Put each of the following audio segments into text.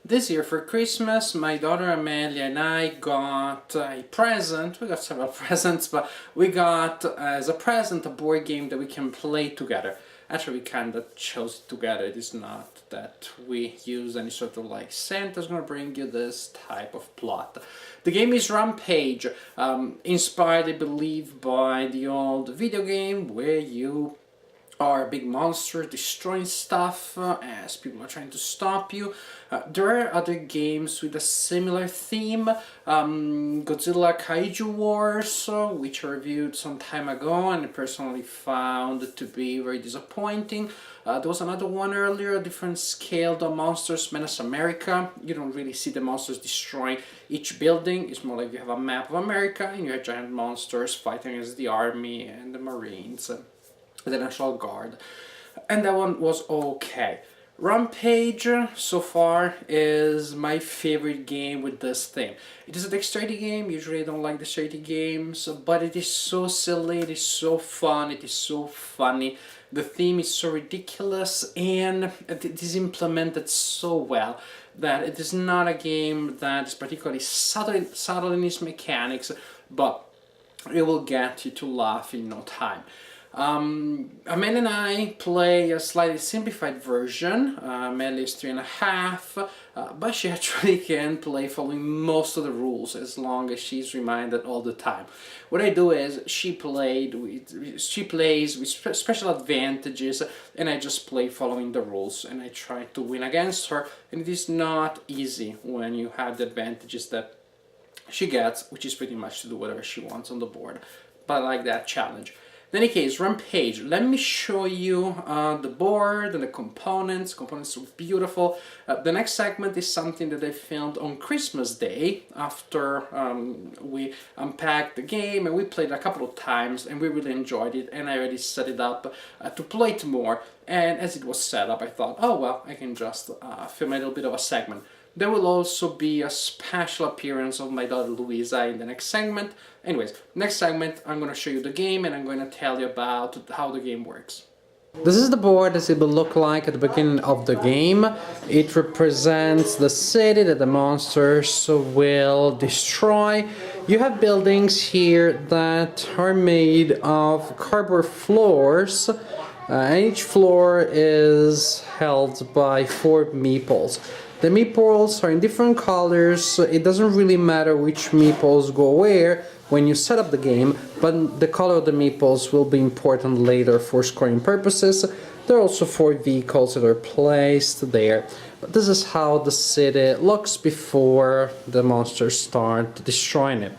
This year for Christmas, my daughter Amelia and I got a present. We got several presents, but we got as a present a board game that we can play together. Actually, we kind of chose it together. It is not that we use any sort of like Santa's gonna bring you this type of plot. The game is Rampage, inspired, I believe, by the old video game where you are a big monster destroying stuff as people are trying to stop you. There are other games with a similar theme. Godzilla Kaiju Wars, which I reviewed some time ago and I personally found to be very disappointing. There was another one earlier, a different scale, the Monsters Menace America. You don't really see the monsters destroying each building. It's more like you have a map of America and you have giant monsters fighting against the army and the Marines. The National Guard, and that one was okay. Rampage so far is my favorite game with this theme. It is a dexterity game. Usually I don't like dexterity games, but it is so silly, it is so fun, it is so funny. The theme is so ridiculous and it is implemented so well that it is not a game that is particularly subtle in its mechanics, but it will get you to laugh in no time. Amelia and I play a slightly simplified version. Amelia is 3.5, but she actually can play following most of the rules as long as she's reminded all the time. What I do is she plays with special advantages and I just play following the rules and I try to win against her, and it is not easy when you have the advantages that she gets, which is pretty much to do whatever she wants on the board, but I like that challenge. In any case, Rampage, let me show you the board and the components. Components are beautiful. The next segment is something that I filmed on Christmas Day after we unpacked the game and we played it a couple of times and we really enjoyed it, and I already set it up to play it more, and as it was set up I thought, oh well, I can just film a little bit of a segment. There will also be a special appearance of my daughter Louisa in the next segment. Anyways, next segment I'm going to show you the game and I'm going to tell you about how the game works. This is the board as it will look like at the beginning of the game. It represents the city that the monsters will destroy. You have buildings here that are made of cardboard floors. Each floor is held by 4 meeples. The meeples are in different colors, so it doesn't really matter which meeples go where when you set up the game, but the color of the meeples will be important later for scoring purposes. There are also 4 vehicles that are placed there. But this is how the city looks before the monsters start destroying it.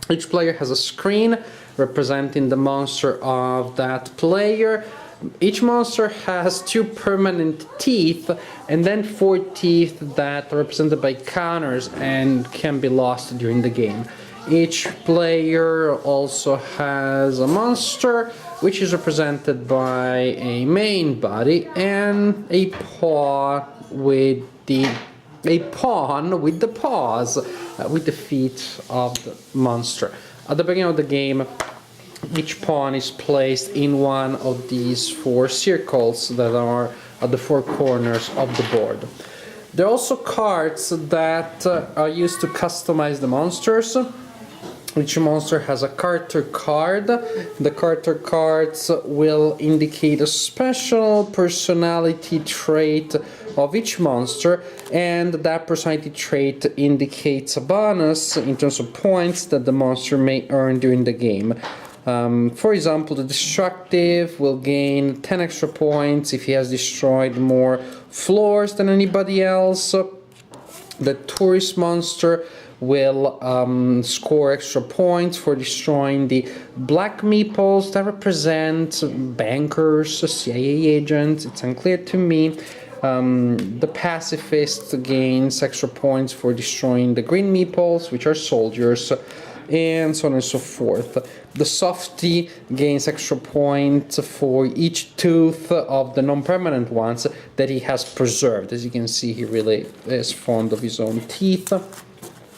Each player has a screen representing the monster of that player. Each monster has 2 permanent teeth and then 4 teeth that are represented by counters and can be lost during the game. Each player also has a monster which is represented by a main body and a pawn with the paws, with the feet of the monster. At the beginning of the game, each pawn is placed in one of these 4 circles that are at the 4 corners of the board. There are also cards that are used to customize the monsters. Each monster has a character card. The character cards will indicate a special personality trait of each monster, and that personality trait indicates a bonus in terms of points that the monster may earn during the game. For example, the destructive will gain 10 extra points if he has destroyed more floors than anybody else. The tourist monster will score extra points for destroying the black meeples that represent bankers, CIA agents. It's unclear to me. The pacifist gains extra points for destroying the green meeples, which are soldiers, and so on and so forth. The softy gains extra points for each tooth of the non-permanent ones that he has preserved. As you can see, he really is fond of his own teeth.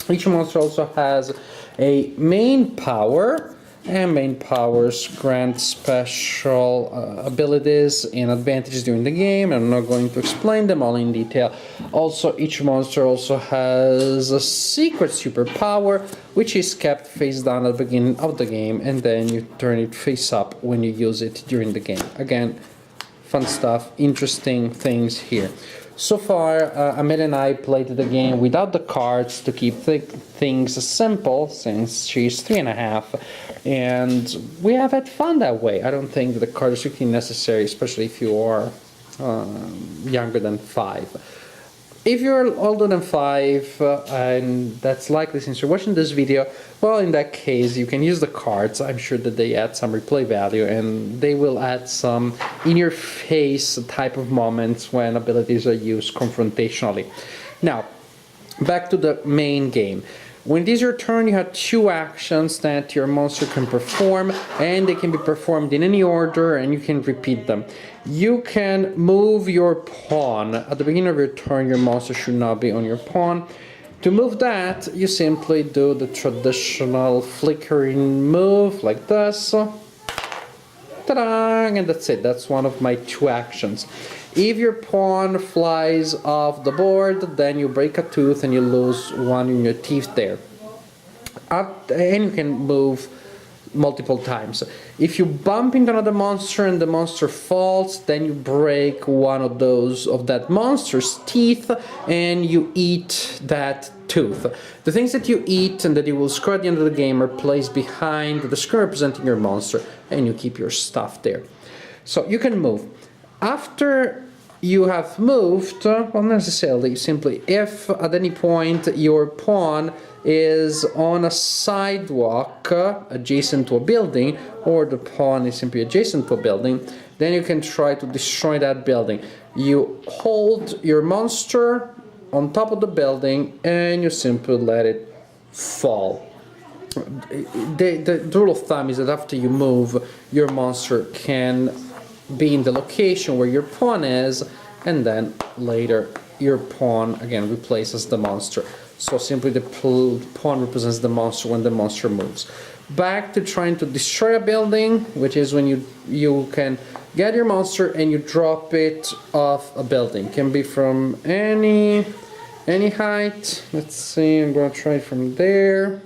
Each monster also has a main power And main powers grant special abilities and advantages during the game. I'm not going to explain them all in detail. Also, each monster also has a secret superpower, which is kept face down at the beginning of the game, and then you turn it face up when you use it during the game. Again, fun stuff, interesting things here. So far, Amelia and I played the game without the cards to keep things simple, since she's 3.5, and we have had fun that way. I don't think that the cards are strictly necessary, especially if you are younger than 5. If you're older than 5, and that's likely since you're watching this video, well, in that case, you can use the cards. I'm sure that they add some replay value, and they will add some in-your-face type of moments when abilities are used confrontationally. Now, back to the main game. When it is your turn, you have 2 actions that your monster can perform, and they can be performed in any order, and you can repeat them. You can move your pawn. At the beginning of your turn, your monster should not be on your pawn. To move that, you simply do the traditional flickering move, like this. Ta-da! And that's it. That's one of my 2 actions. If your pawn flies off the board, then you break a tooth and you lose one in your teeth there. And you can move multiple times. If you bump into another monster and the monster falls, then you break one of that monster's teeth and you eat that tooth. The things that you eat and that you will score at the end of the game are placed behind the screen representing your monster, and you keep your stuff there. So you can move. After you have moved, well, necessarily, simply, if at any point your pawn is on a sidewalk adjacent to a building, or the pawn is simply adjacent to a building, then you can try to destroy that building. You hold your monster on top of the building and you simply let it fall. The rule of thumb is that after you move, your monster can be in the location where your pawn is, and then later your pawn again replaces the monster. So simply the pawn represents the monster when the monster moves. Back to trying to destroy a building, which is when you can get your monster and you drop it off a building. Can be from any height. Let's see, I'm gonna try it from there.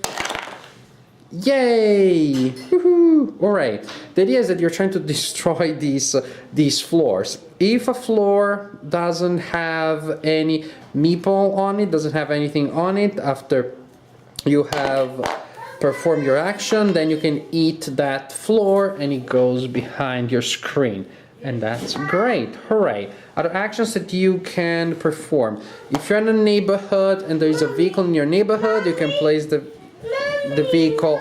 Yay! Woohoo! Alright, the idea is that you're trying to destroy these floors. If a floor doesn't have any meeple on it, doesn't have anything on it, after you have performed your action, then you can eat that floor and it goes behind your screen. And that's great, hooray! Other actions that you can perform. If you're in a neighborhood and there is a vehicle in your neighborhood, you can place the vehicle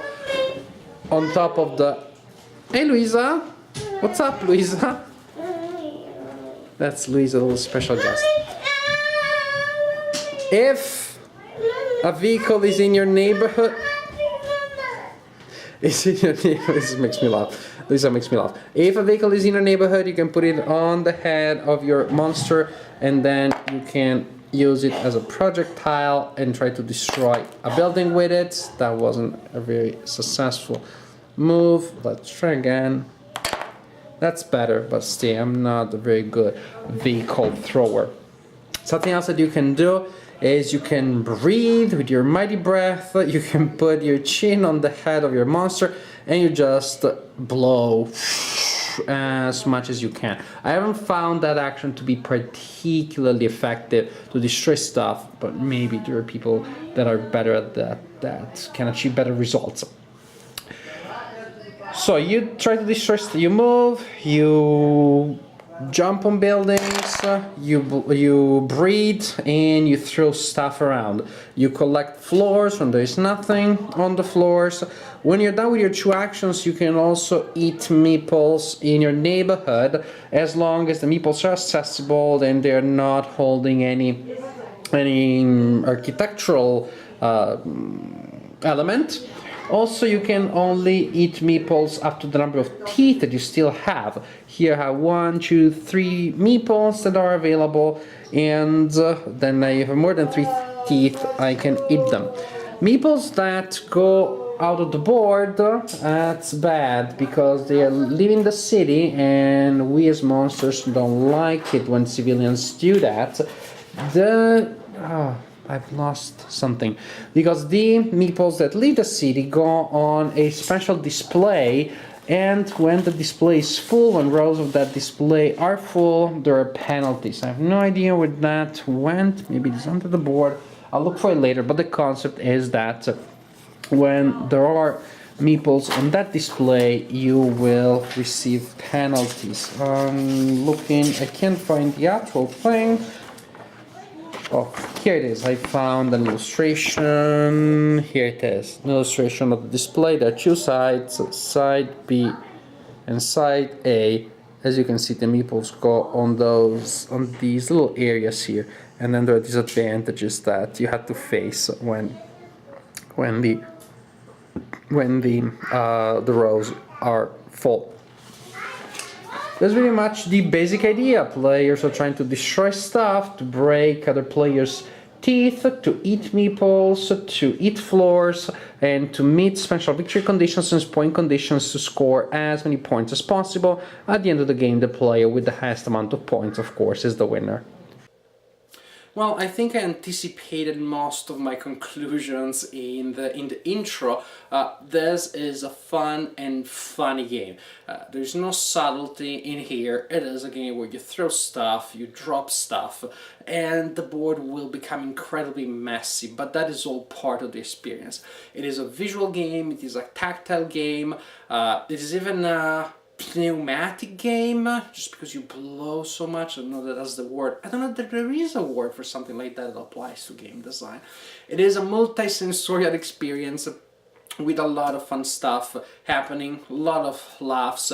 on top of the... Hey Luisa! What's up, Luisa? That's Luisa, a little special guest. If a vehicle is in your neighborhood... This makes me laugh. Luisa makes me laugh. If a vehicle is in your neighborhood, you can put it on the head of your monster, and then you can use it as a projectile and try to destroy a building with it. That wasn't a very successful move. Let's try again. That's better, but still, I'm not a very good vehicle thrower. Something else that you can do is you can breathe with your mighty breath. You can put your chin on the head of your monster and you just blow as much as you can. I haven't found that action to be particularly effective to destroy stuff, but maybe there are people that are better at that can achieve better results. So you try to destroy, you move, you jump on buildings, you breathe, and you throw stuff around. You collect floors when there is nothing on the floors. When you're done with your 2 actions, you can also eat meeples in your neighborhood, as long as the meeples are accessible and they're not holding any architectural element. Also, you can only eat meeples up to the number of teeth that you still have. Here I have 1, 2, 3 meeples that are available, and then I have more than 3 teeth, I can eat them. Meeples that go out of the board, that's bad because they are leaving the city and we as monsters don't like it when civilians do that. I've lost something because the meeples that leave the city go on a special display, and when the display is full, when rows of that display are full, there are penalties. I have no idea where that went. Maybe it's under the board. I'll look for it later, but the concept is that when there are meeples on that display, you will receive penalties. Looking, I can't find the actual thing. Oh, here it is. I found an illustration. Here it is. An illustration of the display. There are two sides, side B and side A. As you can see, the meeples go on these little areas here, and then there are disadvantages that you have to face when the rows are full. That's pretty much the basic idea. Players are trying to destroy stuff, to break other players' teeth, to eat meeples, to eat floors, and to meet special victory conditions and point conditions to score as many points as possible. At the end of the game, the player with the highest amount of points, of course, is the winner. Well, I think I anticipated most of my conclusions in the intro. This is a fun and funny game. There's no subtlety in here. It is a game where you throw stuff, you drop stuff, and the board will become incredibly messy, but that is all part of the experience. It is a visual game, it is a tactile game, it is even a pneumatic game, just because you blow so much. I don't know that that's the word. I don't know that there is a word for something like that that applies to game design. It is a multi-sensorial experience with a lot of fun stuff happening, a lot of laughs.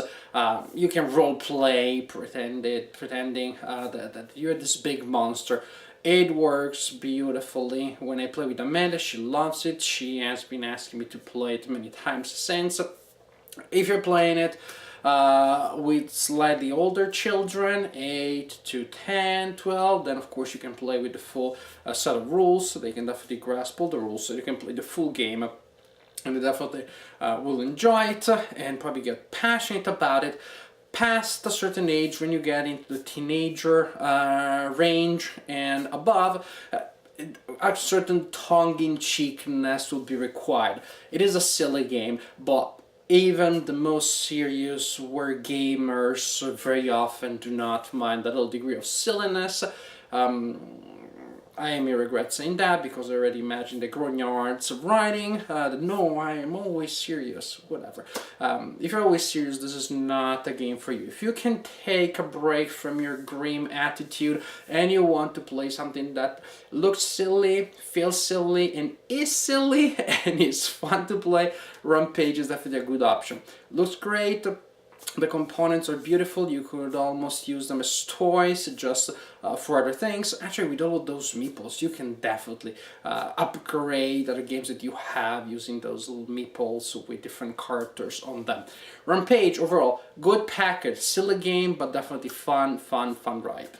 You can role play, pretending that you're this big monster. It works beautifully. When I play with Amanda, she loves it. She has been asking me to play it many times since. If you're playing it with slightly older children, 8 to 10, 12, then of course you can play with the full set of rules, so they can definitely grasp all the rules, so you can play the full game, and they definitely will enjoy it and probably get passionate about it. Past a certain age, when you get into the teenager range and above, a certain tongue-in-cheekness will be required. It is a silly game, but even the most serious war gamers very often do not mind that little degree of silliness. I may regret saying that because I already imagined the grognards writing that no, I am always serious, whatever. If you're always serious, this is not a game for you. If you can take a break from your grim attitude and you want to play something that looks silly, feels silly, and is silly, and is fun to play, Rampage is definitely a good option. Looks great. The components are beautiful. You could almost use them as toys just for other things. Actually, with all of those meeples, you can definitely upgrade other games that you have using those little meeples with different characters on them. Rampage, overall, good package. Silly game, but definitely fun ride.